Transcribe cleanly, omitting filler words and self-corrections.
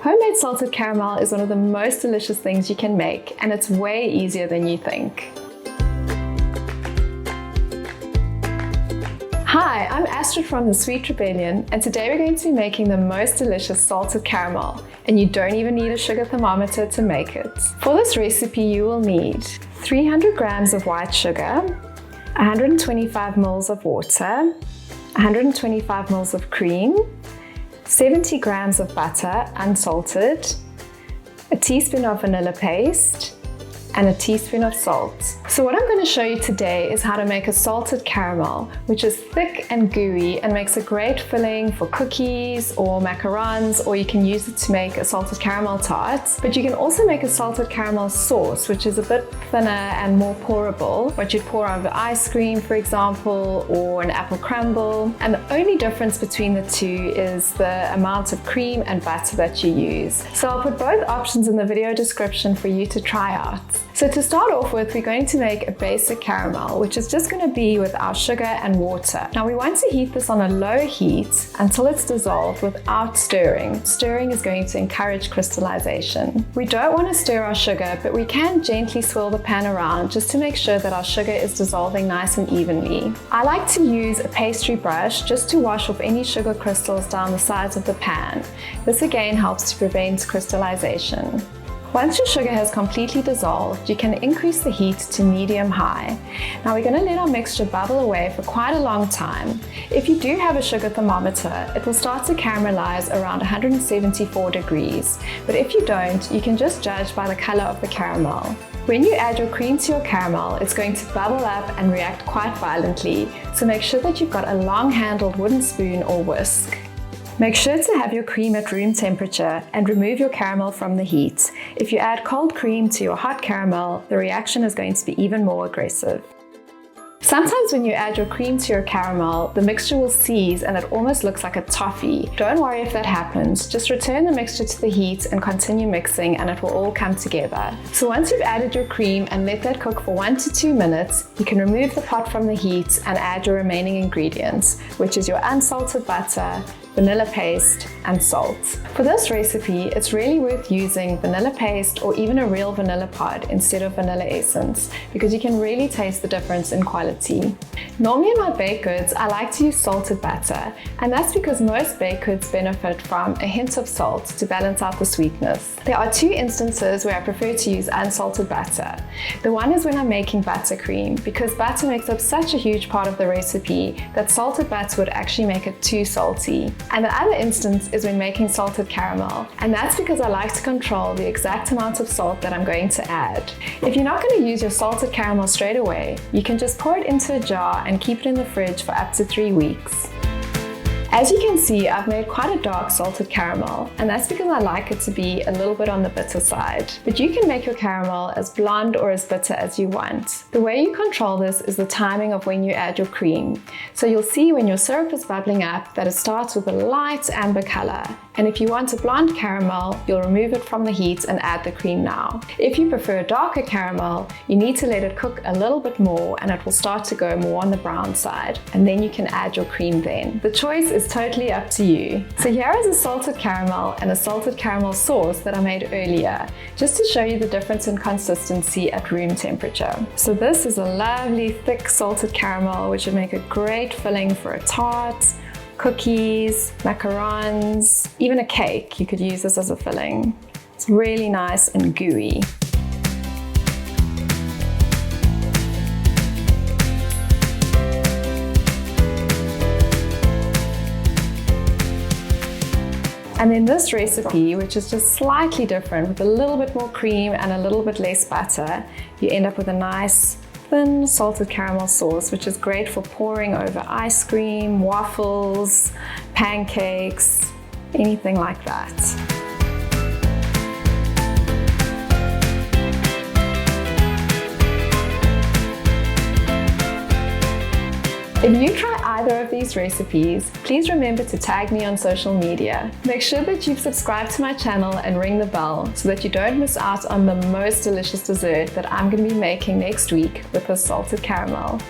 Homemade salted caramel is one of the most delicious things you can make, and it's way easier than you think. Hi, I'm Astrid from The Sweet Rebellion, and today we're going to be making the most delicious salted caramel, and you don't even need a sugar thermometer to make it. For this recipe you will need 300 grams of white sugar, 125 ml of water, 125 ml of cream, 70 grams of butter, unsalted, a teaspoon of vanilla paste, and a teaspoon of salt. So what I'm going to show you today is how to make a salted caramel, which is thick and gooey and makes a great filling for cookies or macarons, or you can use it to make a salted caramel tart. But you can also make a salted caramel sauce, which is a bit thinner and more pourable, what you'd pour over ice cream, for example, or an apple crumble. And the only difference between the two is the amount of cream and butter that you use. So I'll put both options in the video description for you to try out. So to start off with, we're going to make a basic caramel, which is just going to be with our sugar and water. Now we want to heat this on a low heat until it's dissolved without stirring. Stirring is going to encourage crystallization. We don't want to stir our sugar, but we can gently swirl the pan around just to make sure that our sugar is dissolving nice and evenly. I like to use a pastry brush just to wash off any sugar crystals down the sides of the pan. This again helps to prevent crystallization. Once your sugar has completely dissolved, you can increase the heat to medium-high. Now we're going to let our mixture bubble away for quite a long time. If you do have a sugar thermometer, it will start to caramelize around 174 degrees. But if you don't, you can just judge by the color of the caramel. When you add your cream to your caramel, it's going to bubble up and react quite violently, so make sure that you've got a long-handled wooden spoon or whisk. Make sure to have your cream at room temperature and remove your caramel from the heat. If you add cold cream to your hot caramel, the reaction is going to be even more aggressive. Sometimes when you add your cream to your caramel, the mixture will seize and it almost looks like a toffee. Don't worry if that happens, just return the mixture to the heat and continue mixing and it will all come together. So once you've added your cream and let that cook for 1 to 2 minutes, you can remove the pot from the heat and add your remaining ingredients, which is your unsalted butter, vanilla paste, and salt. For this recipe, it's really worth using vanilla paste or even a real vanilla pod instead of vanilla essence, because you can really taste the difference in quality. Normally in my baked goods, I like to use salted butter, and that's because most baked goods benefit from a hint of salt to balance out the sweetness. There are 2 instances where I prefer to use unsalted butter. The one is when I'm making buttercream, because butter makes up such a huge part of the recipe that salted butter would actually make it too salty. And the other instance is when making salted caramel, and that's because I like to control the exact amount of salt that I'm going to add. If you're not going to use your salted caramel straight away, you can just pour it into a jar and keep it in the fridge for up to 3 weeks. As you can see, I've made quite a dark salted caramel, and that's because I like it to be a little bit on the bitter side. But you can make your caramel as blonde or as bitter as you want. The way you control this is the timing of when you add your cream. So you'll see when your syrup is bubbling up that it starts with a light amber color. And if you want a blonde caramel, you'll remove it from the heat and add the cream now. If you prefer a darker caramel, you need to let it cook a little bit more and it will start to go more on the brown side. And then you can add your cream then. The choice is totally up to you. So here is a salted caramel and a salted caramel sauce that I made earlier, just to show you the difference in consistency at room temperature. So this is a lovely thick salted caramel, which would make a great filling for a tart, cookies, macarons, even a cake. You could use this as a filling. It's really nice and gooey. And then this recipe, which is just slightly different with a little bit more cream and a little bit less butter, you end up with a nice thin salted caramel sauce, which is great for pouring over ice cream, waffles, pancakes, anything like that. If you try either of these recipes, please remember to tag me on social media. Make sure that you've subscribed to my channel and ring the bell so that you don't miss out on the most delicious dessert that I'm going to be making next week with the salted caramel.